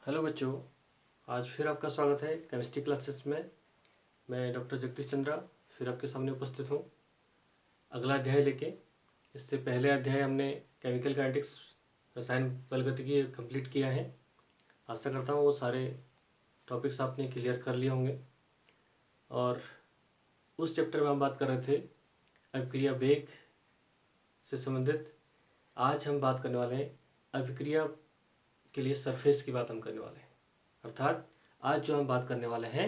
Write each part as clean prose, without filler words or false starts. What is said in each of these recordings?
Hello बच्चों, आज फिर आपका स्वागत है केमिस्ट्री क्लासेस में। मैं डॉक्टर जगदीश चंद्रा फिर आपके सामने उपस्थित हूँ अगला अध्याय लेके। इससे पहले अध्याय हमने केमिकल काइनेटिक्स रसायन बलगतिकी कंप्लीट किया है। आशा करता हूँ वो सारे टॉपिक्स आपने क्लियर कर लिए होंगे। और उस चैप्टर में हम बात कर रहे थे अभिक्रिया वेग से संबंधित। आज हम बात करने वाले हैं अभिक्रिया के लिए सरफेस की बात हम करने वाले हैं। अर्थात आज जो हम बात करने वाले हैं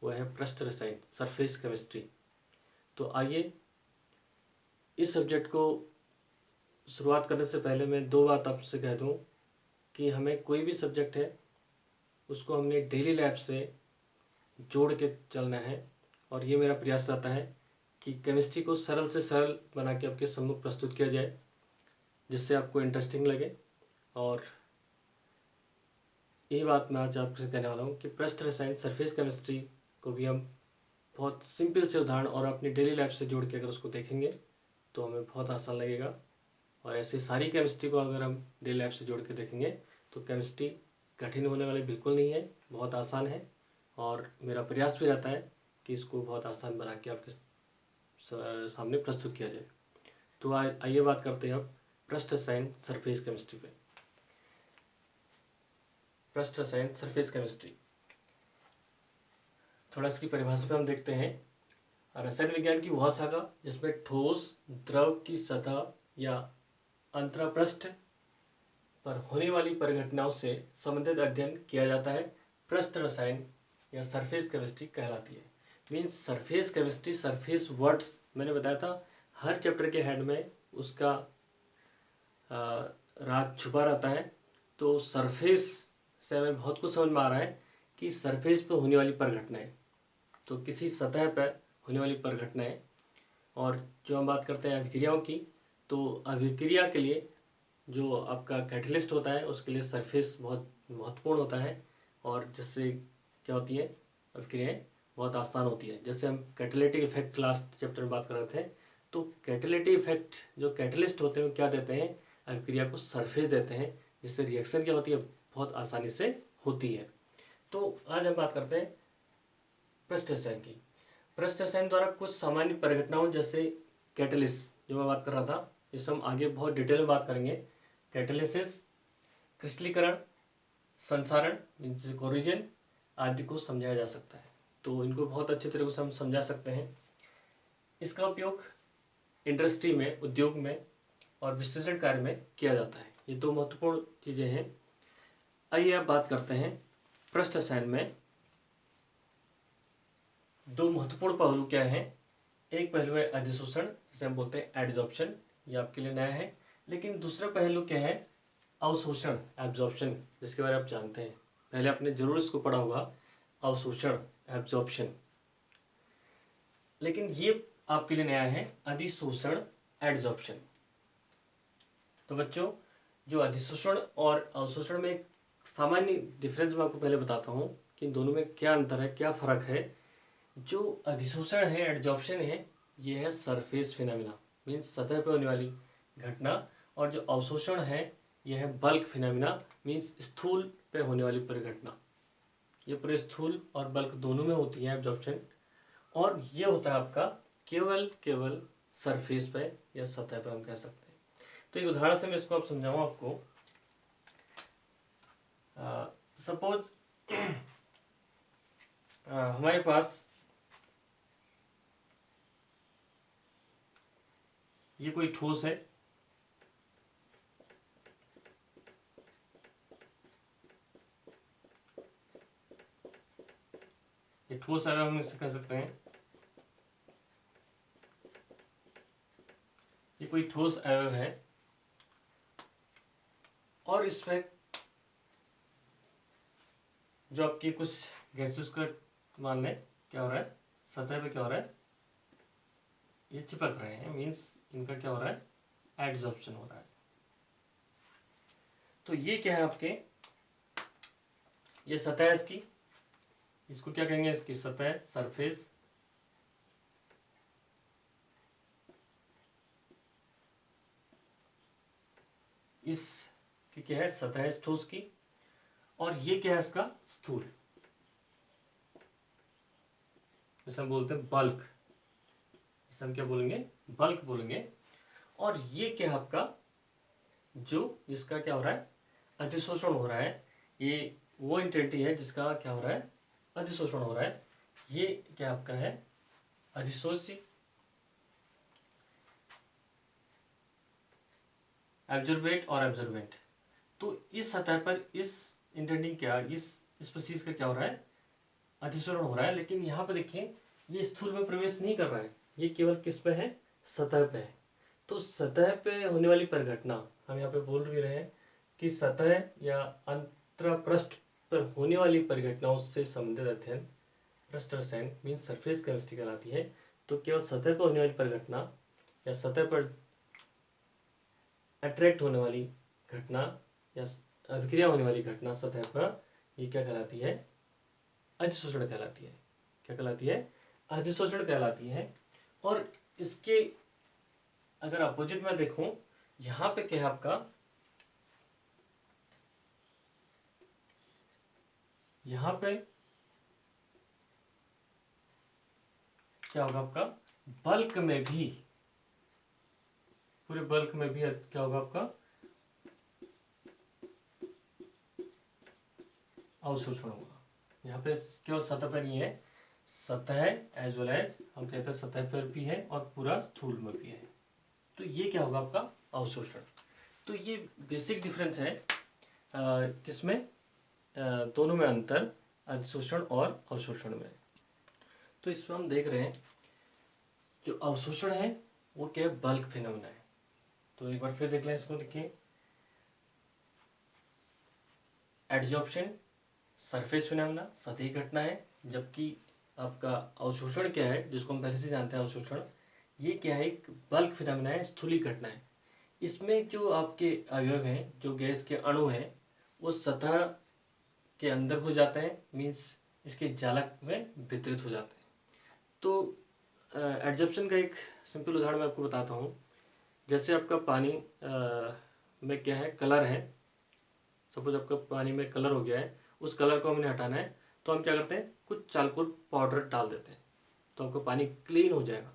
वह है पृष्ठ रसायन, सरफेस केमिस्ट्री। तो आइए इस सब्जेक्ट को शुरुआत करने से पहले मैं दो बात आपसे कह दूं कि हमें कोई भी सब्जेक्ट है उसको हमने डेली लाइफ से जोड़ के चलना है। और ये मेरा प्रयास रहता है कि केमिस्ट्री को सरल से सरल बना के आपके सम्मुख प्रस्तुत किया जाए, जिससे आपको इंटरेस्टिंग लगे। और यही बात मैं आज आपसे कहने वाला हूँ कि पृष्ठ रसायन, सरफेस केमिस्ट्री को भी हम बहुत सिंपल से उदाहरण और अपनी डेली लाइफ से जोड़ के अगर उसको देखेंगे तो हमें बहुत आसान लगेगा। और ऐसे सारी केमिस्ट्री को अगर हम डेली लाइफ से जोड़ के देखेंगे तो केमिस्ट्री कठिन होने वाली बिल्कुल नहीं है, बहुत आसान है। और मेरा प्रयास भी रहता है कि इसको बहुत आसान बना के आपके सामने प्रस्तुत किया जाए। तो आइए बात करते हैं अब पृष्ठ रसायन, सरफेस केमिस्ट्री पे। पृष्ठ रसायन, सरफेस केमिस्ट्री, थोड़ा इसकी परिभाषा पे हम देखते हैं। रसायन विज्ञान की वह शाखा जिसमें ठोस द्रव की सतह या अंतरापृष्ठ पर होने वाली परिघटनाओं से संबंधित अध्ययन किया जाता है, पृष्ठ रसायन या सरफेस केमिस्ट्री कहलाती है। Means surface chemistry, surface words मैंने बताया था हर चैप्टर के हेड में उसका राज छुपा रहता है। तो सरफेस से हमें बहुत कुछ समझ में आ रहा है कि सरफेस पर होने वाली परिघटनाएं, तो किसी सतह पर होने वाली परिघटनाएं। और जो हम बात करते हैं अभिक्रियाओं की, तो अभिक्रिया के लिए जो आपका कैटलिस्ट होता है उसके लिए सरफेस बहुत महत्वपूर्ण होता है। और जिससे क्या होती है, अभिक्रियाएं बहुत आसान होती है। जैसे हम कैटेलिटिक इफेक्ट लास्ट चैप्टर में बात कर रहे थे, तो कैटेलिटिक इफेक्ट जो कैटलिस्ट होते हैं क्या देते हैं, अभिक्रिया को सरफेस देते हैं, जिससे रिएक्शन क्या होती है, बहुत आसानी से होती है। तो आज हम बात करते हैं पृष्ठ रसायन की। पृष्ठ रसायन द्वारा कुछ सामान्य परिघटनाओं जैसे कैटलिस्ट जो मैं बात कर रहा था, इस हम आगे बहुत डिटेल में बात करेंगे। कैटेलिसिस, क्रिस्टलीकरण, संसारण मीन्स कोरिजन आदि को समझाया जा सकता है। तो इनको बहुत अच्छे तरीके से हम समझा सकते हैं। इसका उपयोग इंडस्ट्री में, उद्योग में और विश्लेषण कार्य में किया जाता है। ये दो महत्वपूर्ण चीज़ें हैं। आइए अब बात करते हैं पृष्ठ रसायन में दो महत्वपूर्ण पहलू क्या हैं। एक पहलू है अधिशोषण, जिसे हम बोलते हैं एडजॉर्प्शन, ये आपके लिए नया है। लेकिन दूसरा पहलू क्या है, अवशोषण, एब्जॉर्प्शन, जिसके बारे में आप जानते हैं, पहले आपने जरूर इसको पढ़ा होगा, अवशोषण, एब्जॉर्प्शन। लेकिन ये आपके लिए नया है, अधिशोषण, एडजॉर्प्शन। तो बच्चों, जो अधिशोषण और अवशोषण में एक सामान्य डिफरेंस मैं आपको पहले बताता हूँ कि इन दोनों में क्या अंतर है, क्या फर्क है। जो अधिशोषण है, एडजॉर्प्शन है, ये है सरफेस फिनोमिना, मीन्स सतह पर होने वाली घटना। और जो अवशोषण है ये है बल्क फिनोमिना, मीन्स स्थूल पे होने वाली परिघटना। ये पूरे स्थूल और बल्क दोनों में होती है एब्जॉर्प्शन। और ये होता है आपका केवल सरफेस पे या सतह पे हम कह सकते हैं। तो एक उदाहरण से मैं इसको आप समझाऊँ आपको। सपोज हमारे पास ये कोई ठोस है, ये ठोस अवयव हम इसे कह सकते हैं, ये कोई ठोस अवयव है। और इसमें जो आपकी कुछ गैसेस का मान लें, क्या हो रहा है, सतह पे क्या हो रहा है, ये चिपक रहे हैं, मीन्स इनका क्या हो रहा है, एडजॉर्प्शन हो रहा है। तो ये क्या है आपके, ये सतह है इसकी, इसको क्या कहेंगे, इसकी सतह, सरफेस। इस की क्या है, सतह है इस ठोस की। और ये क्या है इसका स्थूल, जैसे हम बोलते हैं बल्क, इसे हम क्या बोलेंगे बल्क बोलेंगे। और ये क्या है आपका जो जिसका क्या हो रहा है अधिशोषण हो रहा है, ये वो इंटिटी है जिसका क्या हो रहा है अधिशोषण हो रहा है। ये क्या आपका है अधिशोषी, एब्जॉर्बेट और एब्जॉर्बेंट। तो इस सतह पर इस इंटिटी क्या इस स्पीशीज का क्या हो रहा है अधिशोषण हो रहा है। लेकिन यहाँ पे देखिए ये स्थूल में प्रवेश नहीं कर रहा है, ये केवल किस पे है सतह पे है। तो सतह पे होने वाली परिघटना हम यहाँ पे बोल भी रहे हैं कि सतह या अंतरपृष्ठ पर होने वाली परिघटनाओं से संबंधित अध्ययन पृष्ठ रसायन मीन्स सरफेस केमिस्ट्री कहलाती है। तो केवल सतह पर होने वाली परिघटना या सतह पर अट्रैक्ट होने वाली घटना या अभिक्रिया होने वाली घटना सतह पर, ये क्या कहलाती है अधिशोषण कहलाती है। क्या कहलाती है अधिशोषण कहलाती है। और इसके अगर अपोजिट में देखूं, यहाँ पे क्या है आपका यहाँ पे क्या होगा आपका बल्क में भी, पूरे बल्क में भी क्या होगा आपका अवशोषण होगा। यहाँ पे केवल सतह पर नहीं है, सतह एज वेल एज हम कहते हैं सतह पर भी है और पूरा स्थूल में भी है। तो ये क्या होगा आपका अवशोषण। तो ये बेसिक डिफरेंस है किसमें दोनों में अंतर अधिशोषण और अवशोषण में। तो इसमें हम देख रहे हैं जो अवशोषण है वो क्या है बल्क फिनोमेना है। तो एक बार फिर देख लें इसको, देखिए एडजॉर्प्शन सरफेस फिनोमेना सतही घटना है, जबकि आपका अवशोषण क्या है जिसको हम पहले से जानते हैं अवशोषण, ये क्या है एक बल्क फिनोमेना है स्थूली घटना है। इसमें जो आपके अवयव हैं जो गैस के अणु हैं वो सतह के अंदर हो जाते हैं, मीन्स इसके जालक में वितरित हो जाते हैं। तो एडजॉर्प्शन का एक सिंपल उदाहरण मैं आपको बताता हूँ। जैसे आपका पानी में क्या है कलर है, सपोज आपका पानी में कलर हो गया है, उस कलर को हमने हटाना है तो हम क्या करते हैं कुछ चारकोल पाउडर डाल देते हैं तो आपका पानी क्लीन हो जाएगा।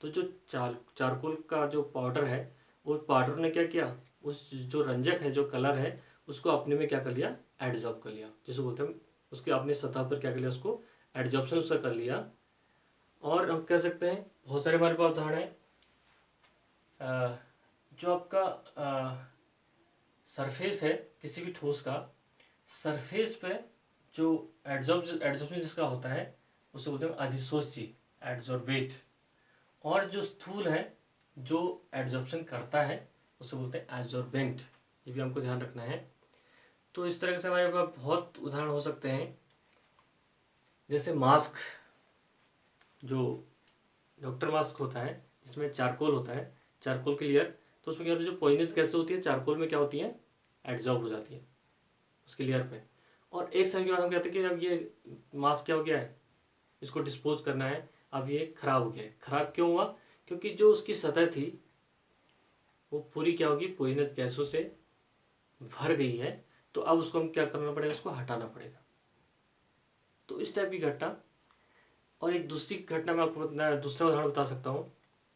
तो जो चारकोल का जो पाउडर है वो पाउडर ने क्या किया उस जो रंजक है जो कलर है उसको अपने में क्या कर लिया एडजॉर्ब कर लिया, जिसे बोलते हैं उसके अपने सतह पर क्या कर लिया उसको एडजॉर्प्शन उसका कर लिया। और हम कह सकते हैं बहुत सारे हमारे पास उदाहरण है जो आपका सरफेस है किसी भी ठोस का, सरफेस पे जो एडजॉर्प्शन जिसका होता है उसे बोलते हैं अधिशोषी एडजॉर्बेट। और जो स्थूल है जो एडजॉर्प्शन करता है उसे बोलते हैं एब्जॉर्बेंट। ये भी हमको ध्यान रखना है। तो इस तरह से हमारे पास बहुत उदाहरण हो सकते हैं, जैसे मास्क, जो डॉक्टर मास्क होता है जिसमें चारकोल होता है, चारकोल की लेयर, तो उसमें क्या होता है जो पॉइजनस गैसें होती है चारकोल में क्या होती हैं एड्जॉर्ब हो जाती है उसकी लेयर पे। और एक समय के बाद हम कहते हैं कि अब ये मास्क क्या हो गया है इसको डिस्पोज करना है, अब ये खराब हो गया है। खराब क्यों हुआ, क्योंकि जो उसकी सतह थी वो पूरी क्या होगी पॉइजनस गैसों से भर गई है। तो अब उसको हम क्या करना पड़ेगा उसको हटाना पड़ेगा। तो इस टाइप की घटना। और एक दूसरी घटना मैं आपको दूसरा उदाहरण बता सकता हूँ,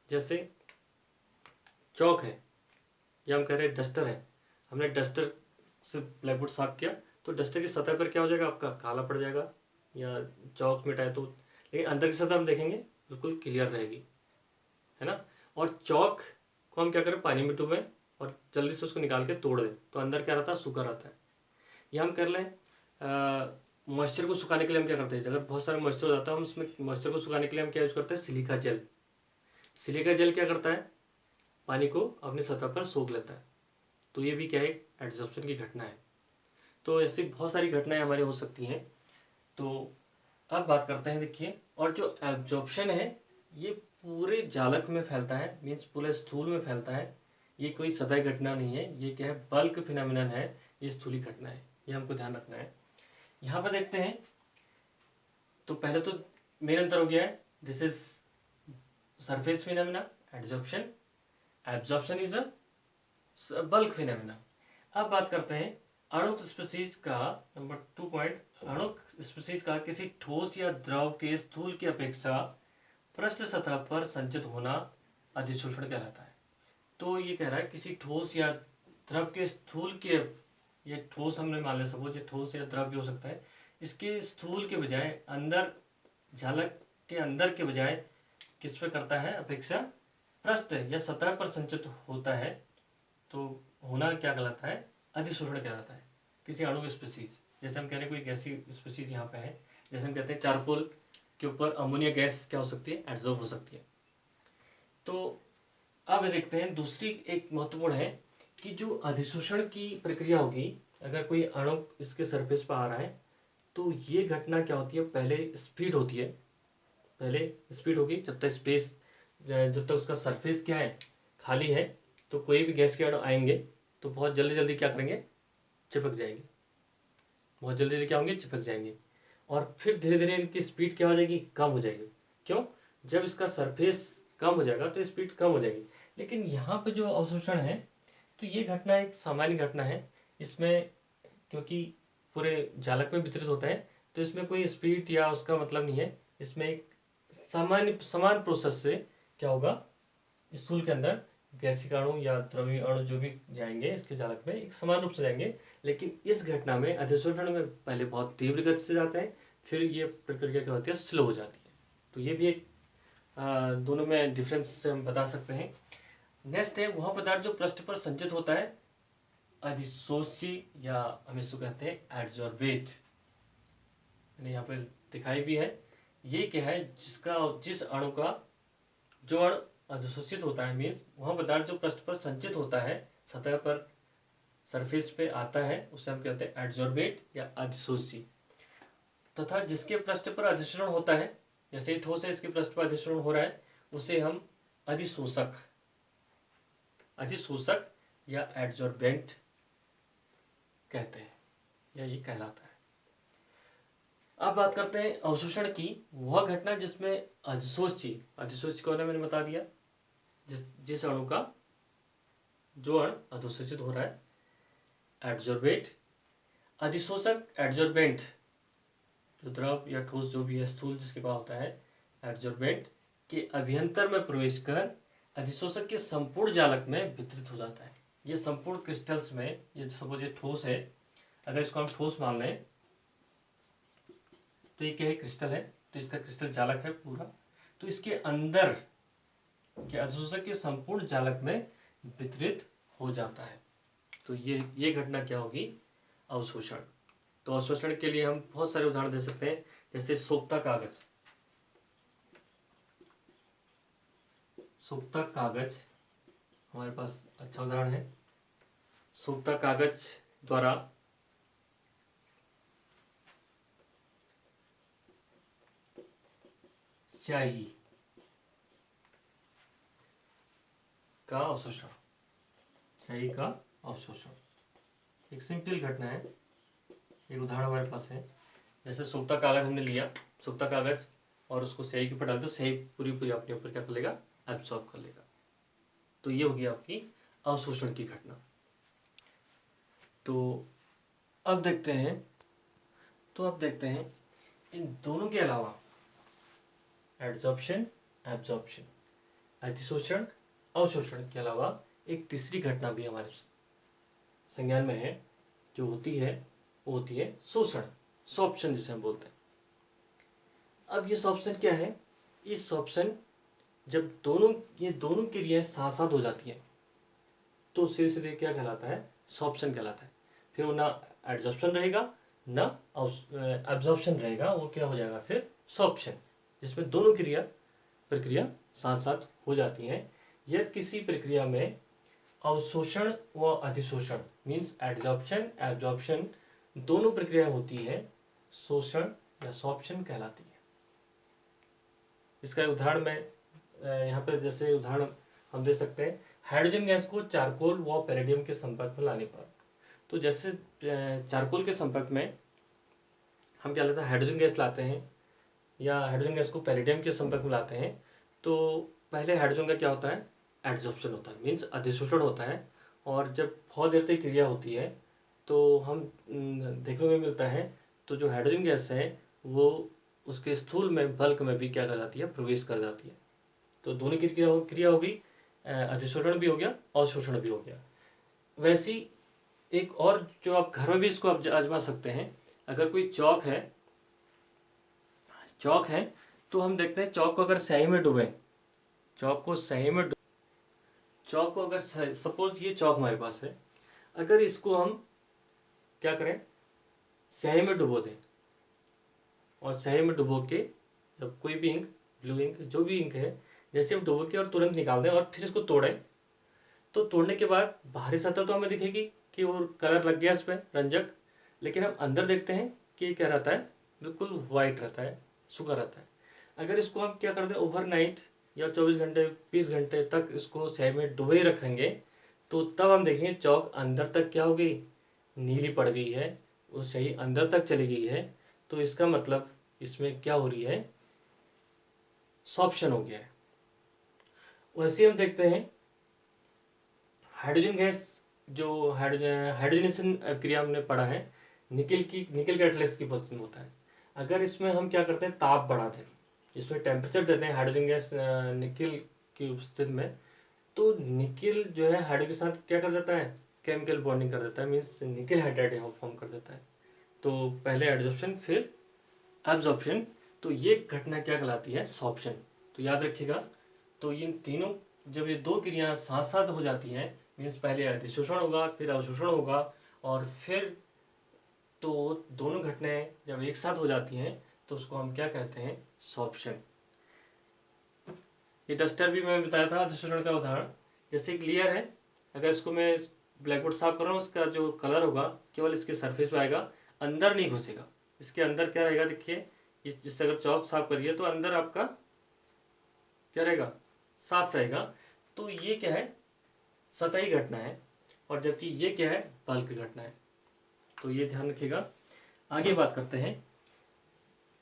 जैसे चौक है या हम कह रहे हैं डस्टर है, हमने डस्टर से ब्लैकबोर्ड साफ किया तो डस्टर की सतह पर क्या हो जाएगा आपका काला पड़ जाएगा या चौक मिटाए तो, लेकिन अंदर की सतह हम देखेंगे बिल्कुल क्लियर रहेगी, है ना। और चौक को हम क्या करें पानी में डूबें और जल्दी से उसको निकाल के तोड़ दें तो अंदर क्या रहता है सूखा रहता है। या हम कर लें मॉइस्चर को सुखाने के लिए हम क्या करते हैं, अगर बहुत सारा मॉइस्चर हो जाता है हम उसमें मॉइस्चर को सुखाने के लिए हम क्या यूज़ करते हैं सिलिका जेल। सिलिका जेल क्या करता है पानी को अपनी सतह पर सोख लेता है। तो ये भी क्या है एडजॉर्प्शन की घटना है। तो ऐसी बहुत सारी घटनाएं हमारी हो सकती हैं। तो अब बात करते हैं, देखिए और जो एब्जॉर्प्शन है ये पूरे जालक में फैलता है, मीन्स पूरे स्थूल में फैलता है। ये कोई सतही घटना नहीं है, ये क्या है बल्क फिनोमिनन है, ये स्थूली घटना है, ये हमको ध्यान रखना है। यहाँ पर देखते हैं तो पहले तो मेन अंतर हो गया है, this is surface phenomena adsorption, absorption is a bulk phenomena. अब बात करते हैं अणुक स्पीशीज का नंबर 2 पॉइंट, अणुक स्पीशीज का किसी ठोस या द्रव के स्थूल की अपेक्षा पृष्ठ सतह पर संचित होना अधिशोषण कहलाता है। तो ये कह रहा है किसी ठोस या द्रव के स्थूल के, ये ठोस हमने मान लिया, सपोज ये ठोस या द्रव भी हो सकता है, इसके स्थूल के बजाय अंदर, झालक के अंदर के बजाय किस पे करता है अपेक्षा, पृष्ठ या सतह पर संचित होता है, तो होना क्या कहलाता है, अधिशोषण कहलाता है किसी अणु स्पीशीज। जैसे हम कह रहे हैं कोई ऐसी स्पीशीज यहाँ पे है, जैसे हम कहते हैं चारकोल के ऊपर अमोनिया गैस क्या हो सकती है, एब्जॉर्ब हो सकती है। तो अब देखते हैं दूसरी एक महत्वपूर्ण है कि जो अधिशोषण की प्रक्रिया होगी, अगर कोई अणु इसके सरफेस पर आ रहा है तो ये घटना क्या होती है, पहले स्पीड होती है, पहले स्पीड होगी जब तक स्पेस, जब तक उसका सरफेस क्या है, खाली है, तो कोई भी गैस के अणु आएंगे तो बहुत जल्दी जल्दी क्या करेंगे, चिपक जाएंगे, बहुत जल्दी जल्दी क्या होंगे, चिपक जाएंगे। और फिर धीरे धीरे इनकी स्पीड क्या हो जाएगी, कम हो जाएगी। क्यों, जब इसका सरफेस कम हो जाएगा तो स्पीड कम हो जाएगी। लेकिन यहाँ पे जो अवशोषण है, तो ये घटना एक सामान्य घटना है, इसमें क्योंकि पूरे जालक में वितरित होता है तो इसमें कोई स्पीड या उसका मतलब नहीं है, इसमें एक सामान्य समान प्रोसेस से क्या होगा, स्थूल के अंदर गैसिक अणु या द्रवीय अणु जो भी जाएंगे इसके जालक में एक समान रूप से जाएंगे। लेकिन इस घटना में अधिशोषण में पहले बहुत तीव्र गति से जाते हैं, फिर ये प्रक्रिया क्या होती है, स्लो हो जाती है। तो ये भी एक दोनों में डिफरेंस से हम बता सकते हैं। नेक्स्ट है वह पदार्थ जो पृष्ठ पर संचित होता है, अधिशोषी या हम इसको कहते हैं एडजॉर्बेट, यहाँ पे दिखाई भी है। ये क्या है, जिस अणु का, जो अणु अधिशोषित होता है, मीन्स वह पदार्थ जो पृष्ठ पर संचित होता है, सतह पर सरफेस पे आता है, उसे हम कहते हैं एडजॉर्बेट या अधिशोषी। तथा जिसके पृष्ठ पर अधिशोषण होता है, जैसे ठोस है इसके पृष्ठ पर अधिशोषण हो रहा है, उसे हम अधिशोषक या एडजॉर्बेंट कहते हैं, या ये कहलाता है। अब बात करते हैं अवशोषण की, वह घटना जिसमें अधिशोषी को मैंने बता दिया, जिस अणु का, जो अणु अधिशोषित हो रहा है, एडजॉर्बेट। अधिशोषक एडजॉर्बेंट, जो द्रव या ठोस जो भी है, स्थूल जिसके पास होता है, एडजॉर्बेंट के अभ्यंतर में प्रवेश कर अधिशोषक के संपूर्ण जालक में वितरित हो जाता है। ये संपूर्ण क्रिस्टल्स में, ये सपोज ये ठोस है, अगर इसको हम ठोस मान लें तो ये क्या है, क्रिस्टल है, तो इसका क्रिस्टल जालक है पूरा, तो इसके अंदर के अधिशोषक के संपूर्ण जालक में वितरित हो जाता है। तो ये घटना क्या होगी, अवशोषण। तो अवशोषण के लिए हम बहुत सारे उदाहरण दे सकते हैं, जैसे सोखता कागज हमारे पास अच्छा उदाहरण है। सोखता कागज द्वारा स्याही का अवशोषण, एक सिंपल घटना है, एक उदाहरण हमारे पास है। जैसे सोखता कागज हमने लिया, सोखता कागज, और उसको स्याही के ऊपर डाल दो, स्याही पूरी अपने ऊपर क्या कर लेगा, एब्सॉर्ब कर लेगा। तो ये होगी आपकी अवशोषण की घटना। तो अब देखते हैं इन दोनों के अलावा, एड्सॉर्प्शन, एब्जॉर्प्शन, अधिशोषण, अवशोषण के अलावा एक तीसरी घटना भी हमारे संज्ञान में है, जो होती है वो होती है शोषण, सॉर्प्शन जिसे हम बोलते हैं। अब ये सॉर्प्शन क्या है, इस सॉर्प्शन जब ये दोनों क्रियाएं साथ साथ हो जाती हैं तो सीधे क्या कहलाता है, सॉर्प्शन कहलाता है। फिर वो ना एड्सॉर्प्शन रहेगा ना एब्जॉर्प्शन रहेगा, वो क्या हो जाएगा फिर सॉर्प्शन, जिसमें दोनों प्रक्रिया साथ साथ हो जाती हैं। यदि किसी प्रक्रिया में अवशोषण व अधिशोषण मीन्स एड्सॉर्प्शन एब्जॉर्प्शन दोनों प्रक्रियाएं होती है, शोषण या सॉर्प्शन कहलाती है। इसका उदाहरण मैं यहाँ पर, जैसे उदाहरण हम दे सकते हैं, हाइड्रोजन गैस को चारकोल व पैलेडियम के संपर्क में लाने पर। तो जैसे चारकोल के संपर्क में हम क्या लाते हैं, हाइड्रोजन गैस लाते हैं, या हाइड्रोजन गैस को पैलेडियम के संपर्क में लाते हैं, तो पहले हाइड्रोजन का क्या होता है, एड्सॉर्प्शन होता है, मीन्स अधिशोषण होता है। और जब बहुत देर तक क्रिया होती है तो हम देखने को मिलता है, तो जो हाइड्रोजन गैस है वो उसके स्थूल में बल्क में भी क्या कर जाती है, प्रवेश कर जाती है। तो दोनों की क्रिया होगी, अधिशोषण भी हो गया, अवशोषण भी हो गया। वैसी एक और जो आप घर में भी इसको आप आजमा सकते हैं। अगर कोई चौक है तो हम देखते हैं चौक को अगर स्याही में डुबें, चौक को अगर सपोज ये चौक हमारे पास है, अगर इसको हम क्या करें, स्याही में डुबो दें, और स्याही में डुबो के जब कोई भी इंक, ब्लू इंक, जो भी इंक है, जैसे हम डुबो के और तुरंत निकाल दें और फिर इसको तोड़ें, तो तोड़ने के बाद बाहरी सतह तो हमें दिखेगी कि वो कलर लग गया इस पर, रंजक, लेकिन हम अंदर देखते हैं कि क्या रहता है, बिल्कुल वाइट रहता है, सूखा रहता है। अगर इसको हम क्या कर दें, ओवरनाइट या 24 घंटे 20 घंटे तक इसको स्याही में डुबे ही रखेंगे, तो तब हम देखेंगे चौक अंदर तक क्या हो गई, नीली पड़ गई है, वो स्याही अंदर तक चली गई है। तो इसका मतलब इसमें क्या हो रही है, सॉर्प्शन हो गया है। वैसे हम देखते हैं हाइड्रोजन गैस, जो हाइड्रोजनेशन क्रिया हमने पढ़ा है, निकल कैटलिस्ट की पॉजिटिव होता है। अगर इसमें हम क्या करते हैं, ताप बढ़ाते हैं, इसमें टेम्परेचर देते हैं हाइड्रोजन गैस निकल की उपस्थिति में, तो निकल जो है हाइड्रोजन के साथ क्या कर देता है, केमिकल बॉन्डिंग कर देता है, मीन्स निकल हाइड्राइड यहाँ फॉर्म कर देता है। तो पहले एडजॉर्प्शन फिर एब्जॉर्प्शन, तो ये घटना क्या कहलाती है, सॉर्प्शन। तो याद रखिएगा, तो इन तीनों जब ये दो क्रियाएं साथ साथ हो जाती हैं, मीन्स पहले अधिशोषण होगा फिर अवशोषण होगा, और फिर तो दोनों घटनाएं जब एक साथ हो जाती हैं तो उसको हम क्या कहते हैं, सॉर्प्शन। ये डस्टर भी मैं बताया था अधिशोषण का उदाहरण। जैसे एक लेयर है, अगर इसको मैं ब्लैक बोर्ड साफ कर रहा हूँ, उसका जो कलर होगा केवल इसके सरफेस पे आएगा, अंदर नहीं घुसेगा। इसके अंदर क्या रहेगा, देखिए जिससे अगर चौक साफ करिए तो अंदर आपका क्या रहेगा, साफ रहेगा। तो ये क्या है, सतही घटना है, और जबकि ये क्या है, बल्क घटना है। तो ये ध्यान रखिएगा। आगे बात करते हैं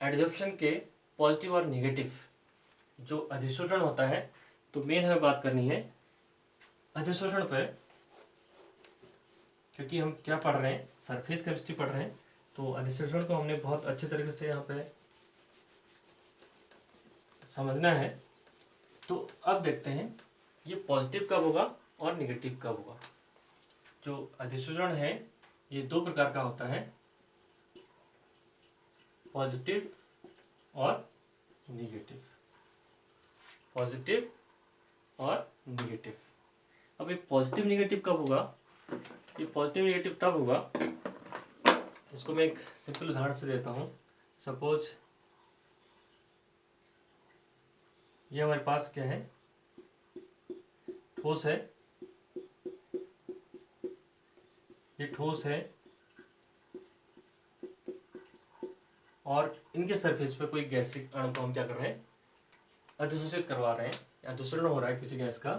एडजॉर्प्शन के पॉजिटिव और नेगेटिव। जो अधिशोषण होता है, तो मेन हमें बात करनी है अधिशोषण पर, क्योंकि हम क्या पढ़ रहे हैं, सरफेस केमिस्ट्री पढ़ रहे हैं, तो अधिशोषण को हमने बहुत अच्छे तरीके से यहाँ पे समझना है। तो अब देखते हैं ये पॉजिटिव कब होगा और नेगेटिव कब होगा। जो अधिशोषण है ये दो प्रकार का होता है, पॉजिटिव और नेगेटिव, पॉजिटिव और नेगेटिव। अब ये पॉजिटिव नेगेटिव कब होगा, ये पॉजिटिव नेगेटिव तब होगा, इसको मैं एक सिंपल उदाहरण से देता हूँ। सपोज ये हमारे पास क्या है, ठोस है, ये ठोस है, और इनके सरफेस पे कोई गैसिक अणु को हम क्या कर रहे हैं, अधिशोषित करवा रहे हैं, या दूषण हो रहा है किसी गैस का।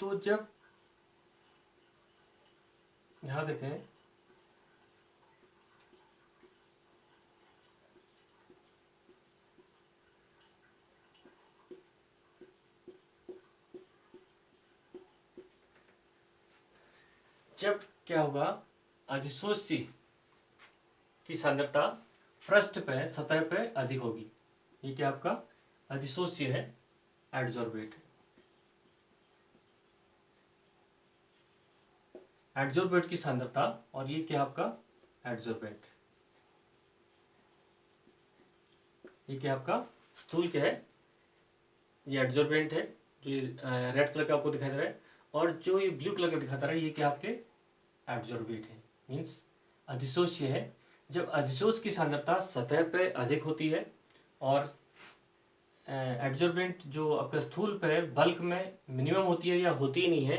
तो जब यहां देखें, जब क्या होगा, अधिशोष्य की सांद्रता पृष्ठ पे, सतह पे अधिक होगी, ये क्या आपका अधिशोष्य है, एडजॉर्बेट है। एडजॉर्बेट की सांद्रता, और ये क्या आपका एडजॉर्बेट, ये क्या आपका स्थूल क्या है, ये एडजॉर्बेंट है, जो ये रेड कलर का आपको दिखाई दे रहा है, और जो ये ब्लू कलर का दिखाता रहा है ये क्या आपके एडजॉर्बेट है, मीन्स अधिशोष्य है। जब अधिशोष की सांद्रता सतह पे अधिक होती है और एडजॉर्बेंट जो आपका स्थूल पे बल्क में मिनिमम होती है या होती ही नहीं है,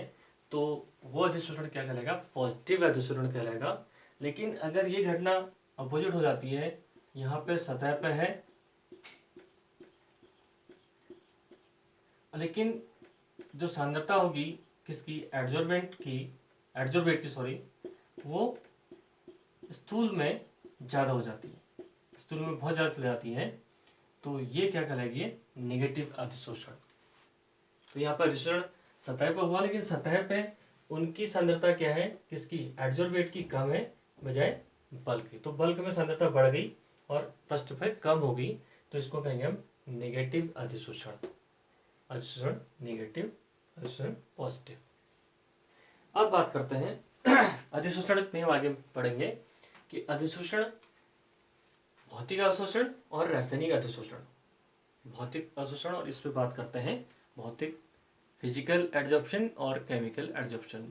तो वो अधिशोषण क्या कहलाएगा, पॉजिटिव अधिशोषण कहलाएगा। लेकिन अगर ये घटना अपोजिट हो जाती है, यहाँ पे सतह पे है लेकिन जो सांद्रता होगी किसकी, एडजॉर्बेट की सॉरी, वो स्थूल में ज़्यादा हो जाती है, स्थूल में बहुत ज़्यादा चली जाती है, तो ये क्या कहलाएगी, नेगेटिव अधिशोषण। तो यहाँ पर अधिशोषण सतह पर हुआ, लेकिन सतह पे उनकी सांद्रता क्या है, किसकी, एडजॉर्बेट की कम है बजाय बल्क की। तो बल्क में सांद्रता बढ़ गई और पृष्ठ पे कम हो गई, तो इसको कहेंगे हम नेगेटिव अधिशोषण। अधिशोषण नेगेटिव, अधिशोषण पॉजिटिव। अब बात करते हैं अधिशोषण में हम आगे पढ़ेंगे कि अधिशोषण, भौतिक अवशोषण और रासायनिक अधिशोषण। भौतिक अवशोषण, और इस पे बात करते हैं भौतिक फिजिकल एडजॉर्प्शन और केमिकल एडजॉर्प्शन।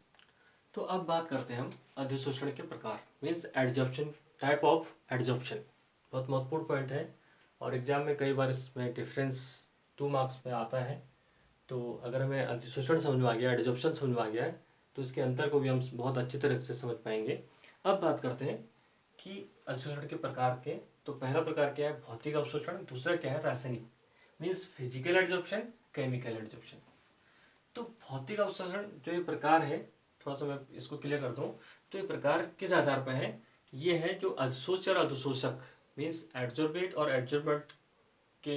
तो अब बात करते हैं हम अधिशोषण के प्रकार, means adsorption, type of adsorption. बहुत महत्वपूर्ण पॉइंट है और एग्जाम में कई बार इसमें डिफरेंस 2 मार्क्स में आता है। तो अगर हमें अधिशोषण समझ में आ गया, एडजॉर्प्शन समझ में आ गया है, तो इसके अंतर को भी हम बहुत अच्छी तरह से समझ पाएंगे। अब बात करते हैं कि अधिशोषण के प्रकार के। तो पहला प्रकार क्या है, भौतिक अवशोषण। दूसरा क्या है, रासायनिक, means physical adsorption, chemical adsorption. तो भौतिक अवशोषण जो ये प्रकार है, थोड़ा सा मैं इसको क्लियर कर दूं, तो ये प्रकार किस आधार पर है, ये है जो अधिशोष्य और अधिशोषक, मीन्स एडजॉर्बेट और एडजॉर्बेंट के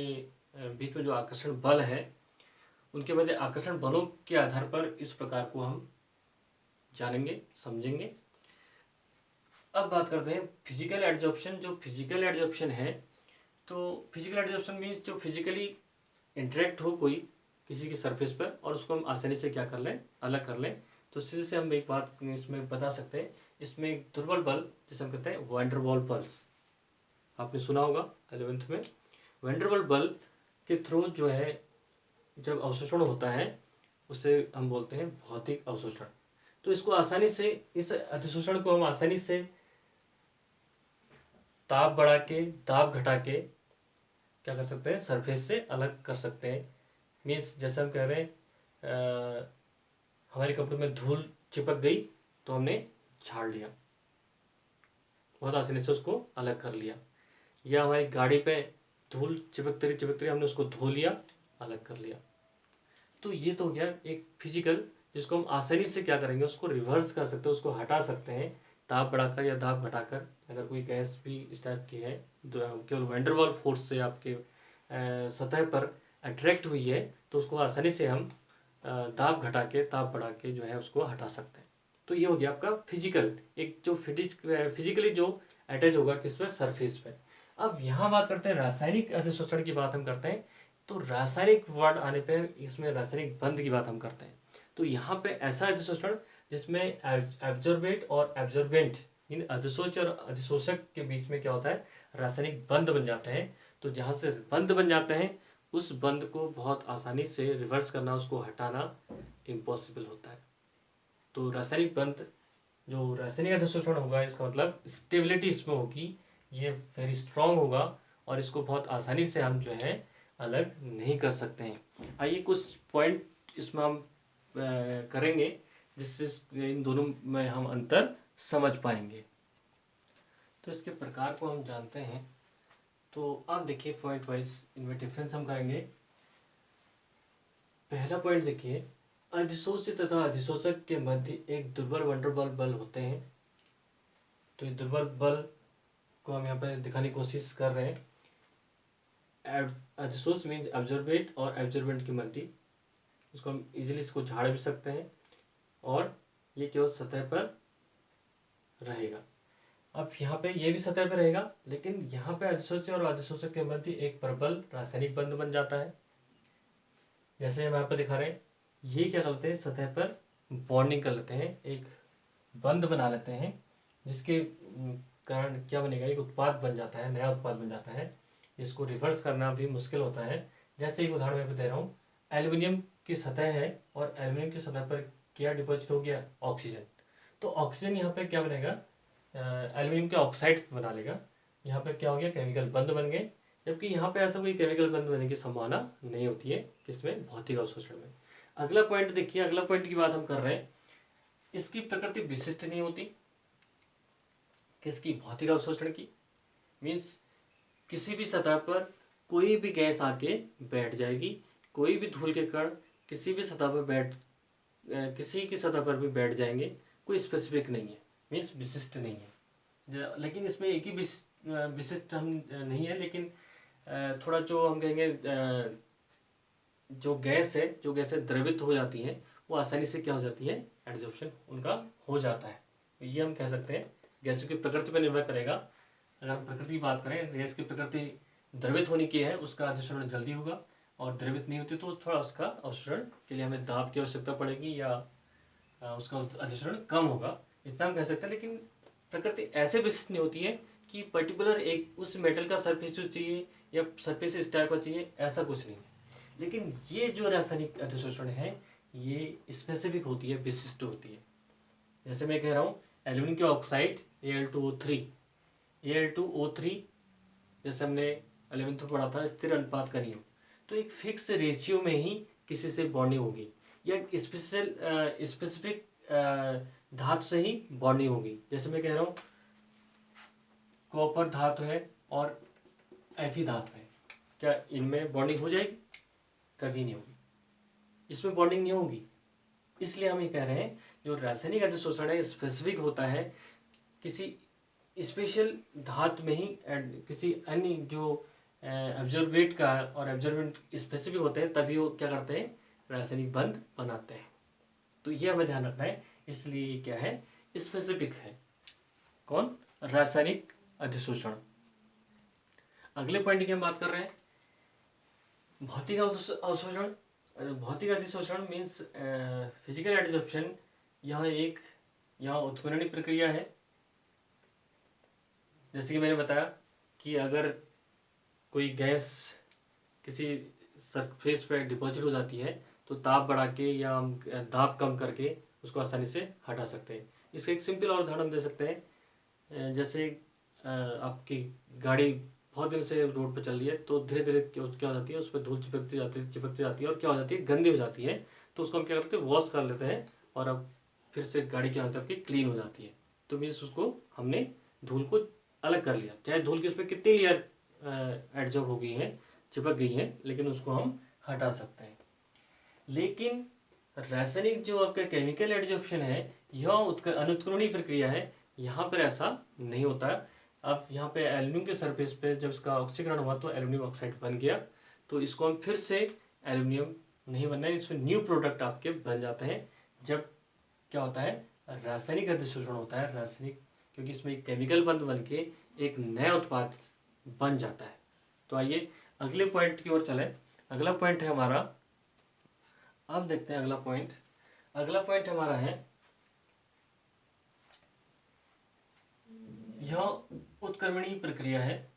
बीच में जो आकर्षण बल है, उनके मध्य आकर्षण बलों के आधार पर इस प्रकार को हम जानेंगे, समझेंगे। अब बात करते हैं फिजिकल एडजॉर्प्शन। जो फिजिकल एडजॉर्प्शन है, तो फिजिकल एडजॉर्प्शन मीन्स जो फिजिकली इंटरेक्ट हो कोई किसी की सरफेस पर और उसको हम आसानी से क्या कर लें, अलग कर लें। तो इसी से हम एक बात इसमें बता सकते हैं, इसमें एक दुर्बल बल जिसे हम कहते हैं वैन-डर-वाल्स बल्स, आपने सुना होगा 11th में। वैन-डर-वाल्स बल के थ्रू जो है जब अवशोषण होता है उसे हम बोलते हैं भौतिक अवशोषण। तो इसको आसानी से, इस अधिशोषण को हम आसानी से ताप बढ़ा के, दाब घटा के क्या कर सकते हैं, सरफेस से अलग कर सकते हैं। मीन्स जैसे हम कह रहे हैं हमारे कपड़े में धूल चिपक गई तो हमने झाड़ लिया, बहुत आसानी से उसको अलग कर लिया। या हमारी गाड़ी पे धूल चिपकती रही हमने उसको धो लिया, अलग कर लिया। तो ये तो हो गया एक फिजिकल, जिसको हम आसानी से क्या करेंगे, उसको रिवर्स कर सकते हैं, उसको हटा सकते हैं दाब बढ़ाकर या दाब घटाकर। अगर कोई गैस भी इस टाइप की है, केवल वैन-डर-वाल्स फोर्स से आपके सतह पर अट्रैक्ट हुई है, तो उसको आसानी से हम दाब घटा के, ताप बढ़ा के जो है उसको हटा सकते हैं। तो ये हो गया आपका फिजिकल, एक जो फिजिकली जो अटैच होगा किस पे, सरफेस पे। अब यहाँ बात करते हैं रासायनिक अधिशोषण की बात हम करते हैं। तो रासायनिक वर्ड आने पे इसमें रासायनिक बंध की बात हम करते हैं। तो यहाँ पे ऐसा अधिशोषण जिसमें एब्जॉर्बेट और एब्जॉर्बेंट, इन अधिशोष और अधिशोषक के बीच में क्या होता है, रासायनिक बंध बन जाते हैं। तो जहाँ से बंध बन जाते हैं उस बंध को बहुत आसानी से रिवर्स करना, उसको हटाना इम्पॉसिबल होता है। तो रासायनिक बंध, जो रासायनिक अधिशोषण होगा, इसका मतलब स्टेबिलिटी इसमें होगी, ये वेरी स्ट्रांग होगा और इसको बहुत आसानी से हम जो है अलग नहीं कर सकते हैं। आइए कुछ पॉइंट इसमें हम करेंगे जिससे इन दोनों में हम अंतर समझ पाएंगे। तो इसके प्रकार को हम जानते हैं। तो आप देखिए पॉइंट वाइज इनमें डिफरेंस हम करेंगे। पहला पॉइंट देखिए, अधिशोष्य तथा अधिशोषक के मध्य एक दुर्बल वैन-डर-वाल्स बल होते हैं। तो ये दुर्बल बल को हम यहाँ पे दिखाने की कोशिश कर रहे हैं। अधिशोष मीन्स एब्जॉर्बेट और एब्जॉर्बेंट के मध्य, इसको हम इजीली इसको झाड़ भी सकते हैं और ये केवल सतह पर रहेगा। अब यहाँ पे ये भी सतह पर रहेगा, लेकिन यहाँ पे अधिशोष्य और अधिशोषक के मध्य एक प्रबल रासायनिक बंध बन जाता है। जैसे हम यहाँ पे दिखा रहे हैं, ये क्या करते हैं, सतह पर बॉन्डिंग कर लेते हैं, एक बंध बना लेते हैं, जिसके कारण क्या बनेगा, एक उत्पाद बन जाता है, नया उत्पाद बन जाता है। इसको रिवर्स करना भी मुश्किल होता है। जैसे एक उदाहरण मैं दे रहा हूँ, एल्युमिनियम की सतह है और एल्युमिनियम की सतह पर क्या डिपॉजिट हो गया, ऑक्सीजन। तो ऑक्सीजन यहाँ पे क्या बनेगा, एल्युमिनियम के ऑक्साइड बना लेगा। यहाँ पे क्या हो गया, केमिकल बंध बन गए। जबकि यहाँ पे ऐसा कोई केमिकल बंध बनने की संभावना नहीं होती है, किसमें, भौतिक अवशोषण में। अगला पॉइंट देखिए, अगला पॉइंट की बात हम कर रहे हैं, इसकी प्रकृति विशिष्ट नहीं होती, किसकी, भौतिक अवशोषण की। मीन्स किसी भी सतह पर कोई भी गैस आके बैठ जाएगी, कोई भी धूल के कण किसी भी सतह पर किसी की सतह पर भी बैठ जाएंगे, कोई स्पेसिफिक नहीं है, मीन्स विशिष्ट नहीं है। लेकिन इसमें एक ही विशिष्ट हम नहीं है, लेकिन थोड़ा जो हम कहेंगे जो गैस है, जो गैसें द्रवित हो जाती हैं वो आसानी से क्या हो जाती है, एडजॉर्प्शन उनका हो जाता है। तो ये हम कह सकते हैं गैसों की प्रकृति पर निर्भर करेगा। अगर हम प्रकृति की बात करें, गैस की प्रकृति द्रवित होने की है, उसका अवशोषण जल्दी होगा, और द्रवित नहीं होती तो थोड़ा उसका अवशोषण के लिए हमें दाब की आवश्यकता पड़ेगी या उसका अवशोषण कम होगा, इतना हम कह सकते हैं। लेकिन प्रकृति ऐसे विशिष्ट नहीं होती है कि पर्टिकुलर एक उस मेटल का सरफेस जो चाहिए या सरफेस इस टाइप का चाहिए, ऐसा कुछ नहीं है। लेकिन ये जो रासायनिक अधिशोषण है ये स्पेसिफिक होती है, विशिष्ट होती है। जैसे मैं कह रहा हूँ एल्यूमिनियम की ऑक्साइड Al2O3 जैसे हमने 11th में पढ़ा था स्थिर अनुपात का नियम, तो एक फिक्स रेशियो में ही किसी से बॉन्डिंग होगी या स्पेसिफिक धातु से ही बॉन्डिंग होगी। जैसे मैं कह रहा हूँ कॉपर धातु है और Fe धातु है, क्या इनमें बॉन्डिंग हो जाएगी? कभी नहीं होगी, इसमें बॉन्डिंग नहीं होगी। इसलिए हम ये कह रहे हैं जो रासायनिक अधिशोषण है स्पेसिफिक होता है किसी स्पेशल धातु में ही, किसी अन्य जो एब्जॉर्बेट का और एब्जॉर्बेंट स्पेसिफिक होते हैं तभी वो क्या करते हैं, रासायनिक बंध बनाते हैं। तो ये हमें ध्यान रखना है, इसलिए क्या है, स्पेसिफिक है। कौन? रासायनिक अधिशोषण। अगले पॉइंट की हम बात कर रहे हैं भौतिक अवशोषण। भौतिक अधिशोषण मीन्स फिजिकल एडिजॉर्प्शन। यहाँ उत्प्रेरणिक प्रक्रिया है। जैसे कि मैंने बताया कि अगर कोई गैस किसी सरफेस पे डिपॉजिट हो जाती है तो ताप बढ़ा के या हम दाब कम करके उसको आसानी से हटा सकते हैं। इसका एक सिंपल और उदाहरण दे सकते हैं। जैसे आपकी गाड़ी बहुत दिन से रोड पर चल रही है तो धीरे धीरे क्या हो जाती है, उस पर धूल चिपकती जाती है और क्या हो जाती है, गंदी हो जाती है। तो उसको हम क्या करते हैं, वॉश कर लेते हैं और अब फिर से गाड़ी क्या होती है आपकी क्लीन हो जाती है। तो मीन्स उसको हमने धूल को अलग कर लिया, चाहे धूल की उस पर कितनी लेयर एडजॉर्ब हो गई हैं, चिपक गई हैं, लेकिन उसको हम हटा सकते हैं। लेकिन रासायनिक जो आपका केमिकल एडजॉर्प्शन है यह अनुत्क्रमणीय प्रक्रिया है, यहाँ पर ऐसा नहीं होता है। अब यहाँ पे एल्यूमिनियम के सरफेस पे जब इसका ऑक्सीकरण हुआ तो एल्यूमिनियम ऑक्साइड बन गया, तो इसको हम फिर से एल्यूमिनियम नहीं बनना है, इसमें न्यू प्रोडक्ट आपके बन जाते हैं। जब क्या होता है, रासायनिक अधिशोषण होता है, रासायनिक, क्योंकि इसमें एक केमिकल बंध बन के एक नया उत्पाद बन जाता है। तो आइए अगले पॉइंट की ओर चले। अगला पॉइंट है हमारा, अब देखते हैं अगला पॉइंट। अगला पॉइंट हमारा है यह उत्क्रमणीय प्रक्रिया है,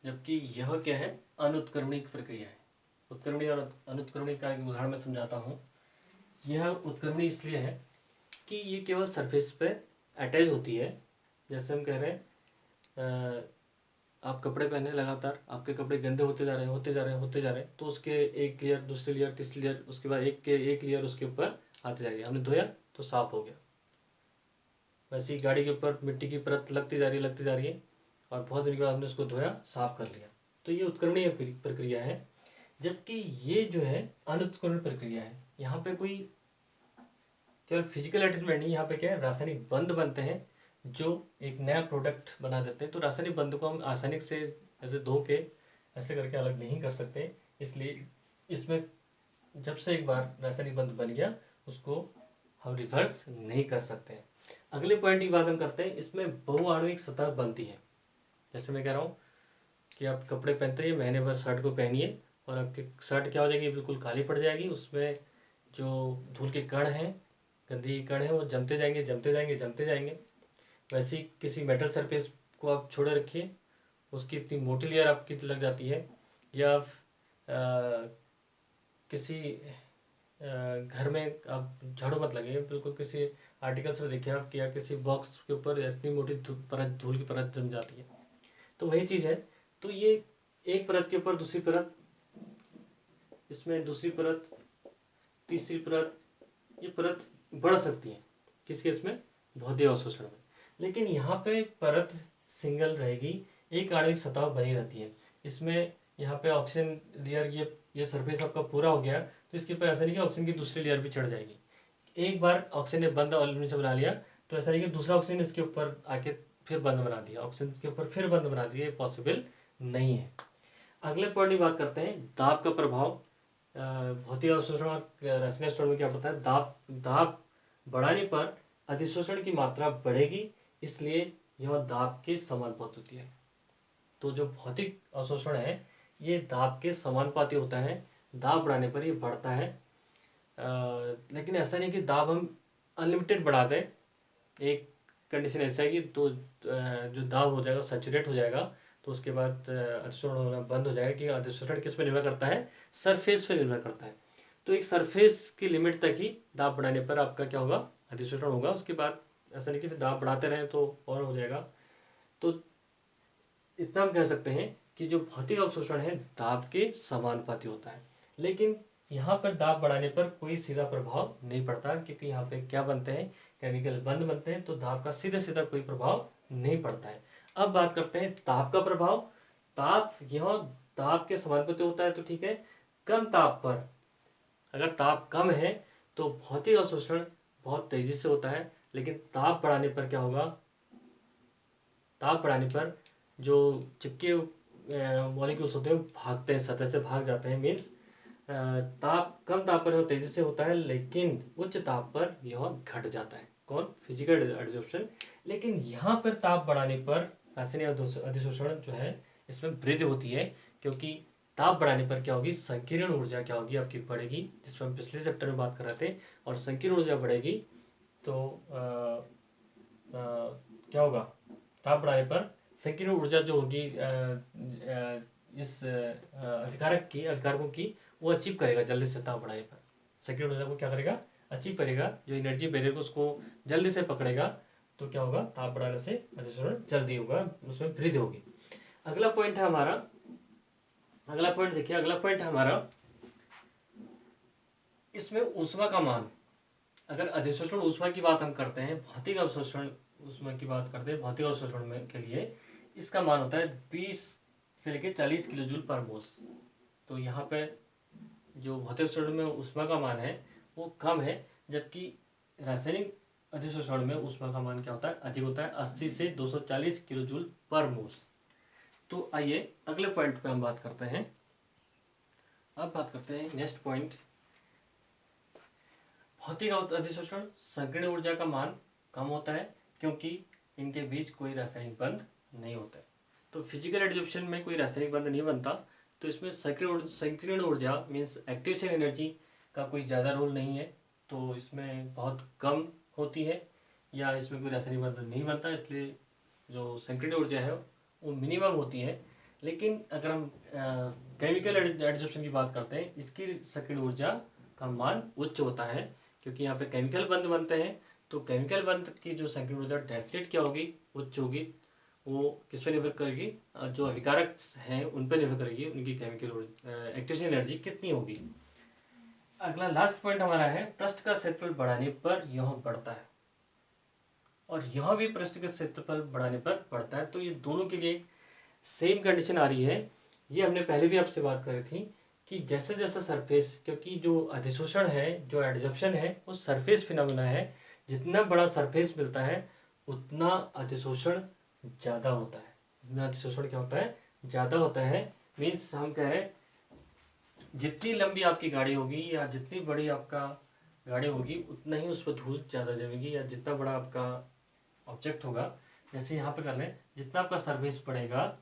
जबकि यह क्या है, अनुत्क्रमणीय प्रक्रिया है। उत्क्रमणीय और अनुत्क्रमणीय का एक उदाहरण मैं समझाता हूँ। यह उत्क्रमणीय इसलिए है कि ये केवल सरफेस पे अटैच होती है। जैसे हम कह रहे हैं आप कपड़े पहने लगातार, आपके कपड़े गंदे होते जा रहे हैं, तो उसके एक लेयर, दूसरी लेयर, तीसरी लेयर, उसके बाद एक लेयर उसके ऊपर आती जा रही है। हमने धोया तो साफ हो गया। वैसे ही गाड़ी के ऊपर मिट्टी की परत लगती जा रही है और बहुत दिन के बाद हमने उसको धोया, साफ कर लिया। तो ये उत्क्रमणीय प्रक्रिया है। जबकि ये जो है अनुत्क्रमण प्रक्रिया है। यहाँ पे कोई केवल फिजिकल अटैचमेंट नहीं, यहाँ पे क्या है, रासायनिक बंध बनते हैं जो एक नया प्रोडक्ट बना देते हैं। तो रासायनिक बंध को हम आसानी से ऐसे धो के ऐसे करके अलग नहीं कर सकते, इसलिए इसमें जब से एक बार रासायनिक बंध बन गया उसको हम रिवर्स नहीं कर सकते। अगले पॉइंट की बात हम करते हैं, इसमें बहुआणुविक सतह बनती है। जैसे मैं कह रहा हूँ कि आप कपड़े पहनते हैं, महीने भर शर्ट को पहनिए और आपकी शर्ट क्या हो जाएगी, बिल्कुल काली पड़ जाएगी। उसमें जो धूल के कण हैं, गंदगी के कण हैं, वो जमते जाएंगे। वैसे ही किसी मेटल सरफेस को आप छोड़े रखिए, उसकी इतनी मोटी लेयर आपकी लग जाती है। या किसी घर में आप झाड़ू मत लगे, बिल्कुल किसी आर्टिकल्स में देखिए आप, या किसी बॉक्स के ऊपर इतनी मोटी धूल की परत जम जाती है। तो वही चीज़ है। तो ये एक परत के ऊपर दूसरी परत, इसमें दूसरी परत, तीसरी परत, ये परत बढ़ सकती है किस इसमें, भौतिक अवशोषण में। लेकिन यहाँ पे परत सिंगल रहेगी, एक आणविक सतह बनी रहती है। इसमें यहाँ पे ऑक्सीजन लेयर, ये सरफेस आपका पूरा हो गया तो इसके ऊपर ऐसा नहीं कि ऑक्सीजन की दूसरी लेयर भी चढ़ जाएगी। एक बार ऑक्सीजन ने बंद एल्यूमिनियम से बना लिया तो ऐसा नहीं कि दूसरा ऑक्सीजन इसके ऊपर आके फिर बंद बना दिया, ऑक्सीजन के ऊपर फिर बंद बना दिया, ये पॉसिबल नहीं है। अगले पॉइंट की बात करते हैं, दाब का प्रभाव भौतिक अवशोषण और रासायनिक अवशोषण में क्या पता है, दाब बढ़ाने पर अधिशोषण की मात्रा बढ़ेगी, इसलिए यह दाब के समानुपाती होती है। तो जो भौतिक अवशोषण है ये दाब के समानुपाती होता है, दाब बढ़ाने पर ये बढ़ता है। लेकिन ऐसा नहीं कि दाब हम अनलिमिटेड बढ़ा दें। एक कंडीशन ऐसा है कि तो जो दाब हो जाएगा सैचुरेट हो जाएगा, तो उसके बाद अधिशोषण होना बंद हो जाएगा। कि अधिशोषण किस पे निर्भर करता है, सरफेस पे निर्भर करता है। तो एक सरफेस की लिमिट तक ही दाब बढ़ाने पर आपका क्या होगा, अधिशोषण होगा। उसके बाद ऐसा नहीं कि फिर दाब बढ़ाते रहें तो और हो जाएगा। तो इतना हम कह सकते हैं कि जो भौतिक अवशोषण है दाब के समानुपाती होता है। लेकिन यहाँ पर दाब बढ़ाने पर कोई सीधा प्रभाव नहीं पड़ता, क्योंकि यहाँ पे क्या बनते हैं, केमिकल बंद बनते हैं, तो दाब का सीधा सीधा कोई प्रभाव नहीं पड़ता है। अब बात करते हैं ताप का प्रभाव। ताप यह दाब के समानुपाती होता है तो ठीक है। कम ताप पर, अगर ताप कम है तो भौतिक अवशोषण बहुत तेजी से होता है। लेकिन ताप बढ़ाने पर क्या होगा, ताप बढ़ाने पर जो चिपके मॉलिक्यूल्स होते हैं भागते हैं, सतह से भाग जाते हैं। मीन्स ताप कम ताप पर तेजी से होता है, लेकिन उच्च ताप पर यह घट जाता है। कौन, फिजिकल एडजॉर्प्शन। लेकिन यहाँ पर ताप बढ़ाने पर रासायनिक अधिशोषण जो है इसमें वृद्धि होती है, क्योंकि ताप बढ़ाने पर क्या होगी, संकीर्ण ऊर्जा क्या होगी आपकी बढ़ेगी, जिसमें हम पिछले चैप्टर में बात कर रहे थे। और संकीर्ण ऊर्जा बढ़ेगी तो क्या होगा, ताप बढ़ाने पर संकीर्ण ऊर्जा जो होगी इस अभिकारकों की वो अचीव करेगा जल्दी से। ताप बढ़ाने पर संकीर्ण ऊर्जा को क्या करेगा, अचीव करेगा। जो एनर्जी बैरियर को उसको जल्दी से पकड़ेगा, तो क्या होगा, ताप बढ़ाने से अधिशोषण जल्दी होगा, उसमें वृद्धि होगी। अगला पॉइंट है हमारा, अगला पॉइंट देखिए, अगला पॉइंट है हमारा इसमें ऊष्मा का मान। अगर अधिशोषण ऊष्मा की बात हम करते हैं, भौतिक अवशोषण ऊष्मा की बात करते हैं, भौतिक अवशोषण में के लिए इसका मान होता है 20 से लेकर 40 किलो जूल पर मोल्स। तो यहाँ पे जो भौतिक अवशोषण में ऊष्मा का मान है वो कम है, जबकि रासायनिक अधिशोषण में ऊष्मा का मान क्या होता है, अधिक होता है, 80 से 240 किलो जूल पर मोल्स। तो आइए अगले पॉइंट पे हम बात करते हैं। अब बात करते हैं नेक्स्ट पॉइंट, भौतिक अधिशोषण संकीर्ण ऊर्जा का मान कम होता है, क्योंकि इनके बीच कोई रासायनिक बंध नहीं होता है। तो फिजिकल एडजॉर्प्शन में कोई रासायनिक बंध नहीं बनता, तो इसमें संकीर्ण ऊर्जा मीन्स एक्टिवेशन एनर्जी का कोई ज़्यादा रोल नहीं है, तो इसमें बहुत कम होती है, या इसमें कोई रासायनिक बंध नहीं बनता, इसलिए जो संकीर्ण ऊर्जा है वो मिनिमम होती है। लेकिन अगर हम केमिकल एडजॉर्प्शन की बात करते हैं, इसकी संकीर्ण ऊर्जा का मान उच्च होता है, क्योंकि यहाँ पे केमिकल बंध बनते हैं। तो केमिकल बंध की जो संकीर्ण ऊर्जा डेफिनेट क्या होगी, उच्च होगी। वो किस पे निर्भर करेगी, जो अभिकारक हैं उन पर निर्भर करेगी, उनकी केमिकल एक्टिवेशन एनर्जी कितनी होगी। अगला लास्ट पॉइंट हमारा है, पृष्ठ का क्षेत्रफल बढ़ाने पर यह बढ़ता है, और यह भी पृष्ठ के क्षेत्रफल बढ़ाने पर बढ़ता है। तो ये दोनों के लिए सेम कंडीशन आ रही है। ये हमने पहले भी आपसे बात करी थी कि जैसे जैसा सरफेस, क्योंकि जो अधिशोषण है, जो एडजॉर्प्शन है, वो सरफेस फिनोमेना है। जितना बड़ा सरफेस मिलता है उतना अधिशोषण ज़्यादा होता है। उतना अधिशोषण क्या होता है, ज़्यादा होता है। मीन्स हम कह रहे हैं जितनी लंबी आपकी गाड़ी होगी या जितनी बड़ी आपका गाड़ी होगी उतना ही उस पर धूल ज़्यादा जमेगी, या जितना बड़ा आपका ऑब्जेक्ट होगा। जैसे यहाँ पे कर लें, जितना आपका सरफेस बढ़ेगा,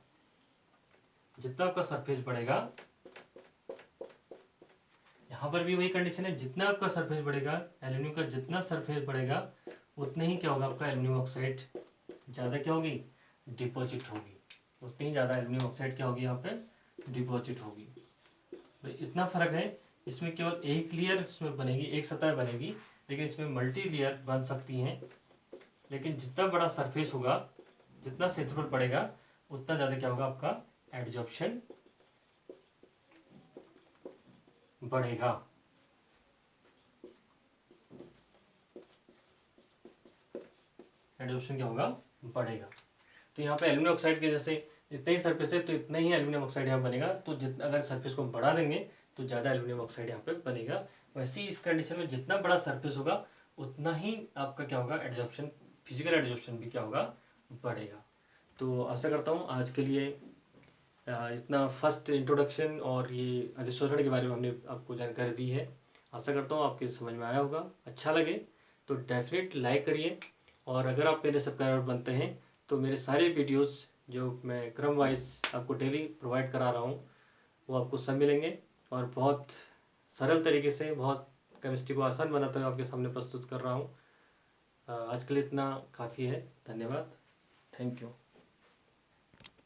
जितना आपका सरफेस बढ़ेगा, यहाँ पर भी वही कंडीशन है, जितना आपका सरफेस बढ़ेगा, एल्यूमिनियम का जितना सरफेस बढ़ेगा उतना ही क्या होगा, आपका एल्यूमिनियम ऑक्साइड ज़्यादा क्या होगी, डिपॉजिट होगी। उतनी ही ज़्यादा एल्यूमिनियम ऑक्साइड क्या होगी, यहाँ पे डिपॉजिट होगी। तो इतना फर्क है। इसमें केवल एक लेयर इसमें बनेगी, एक सतह बनेगी, लेकिन इसमें मल्टी लेयर बन सकती हैं। लेकिन जितना बड़ा सरफेस होगा, जितना क्षेत्रफल बढ़ेगा, उतना ज़्यादा क्या होगा, आपका एडजॉर्प्शन बढ़ेगा। एडजॉर्प्शन क्या होगा, बढ़ेगा। तो यहाँ पे एल्यूमिनियम ऑक्साइड के जैसे जितना ही सरफेस है तो इतना ही एल्यूमिनियम ऑक्साइड यहाँ बनेगा। तो अगर सरफेस को हम बढ़ा देंगे तो ज़्यादा एल्यूमिनियम ऑक्साइड यहाँ पे बनेगा। वैसे ही इस कंडीशन में जितना बड़ा सरफेस होगा उतना ही आपका क्या होगा, एडजॉर्प्शन, फिजिकल एडजॉर्प्शन भी क्या होगा, बढ़ेगा। तो आशा करता हूँ आज के लिए इतना फर्स्ट इंट्रोडक्शन और ये अधिशोषण के बारे में हमने आपको जानकारी दी है। आशा करता हूँ आपके समझ में आया होगा। अच्छा लगे तो डेफिनेट लाइक करिए, और अगर आप मेरे सब्सक्राइबर बनते हैं तो मेरे सारे वीडियोस जो मैं क्रम वाइज आपको डेली प्रोवाइड करा रहा हूँ वो आपको सब मिलेंगे, और बहुत सरल तरीके से, बहुत केमिस्ट्री को आसान बनाते हुए आपके सामने प्रस्तुत कर रहा हूँ। आज के लिए इतना काफ़ी है। धन्यवाद। Thank you.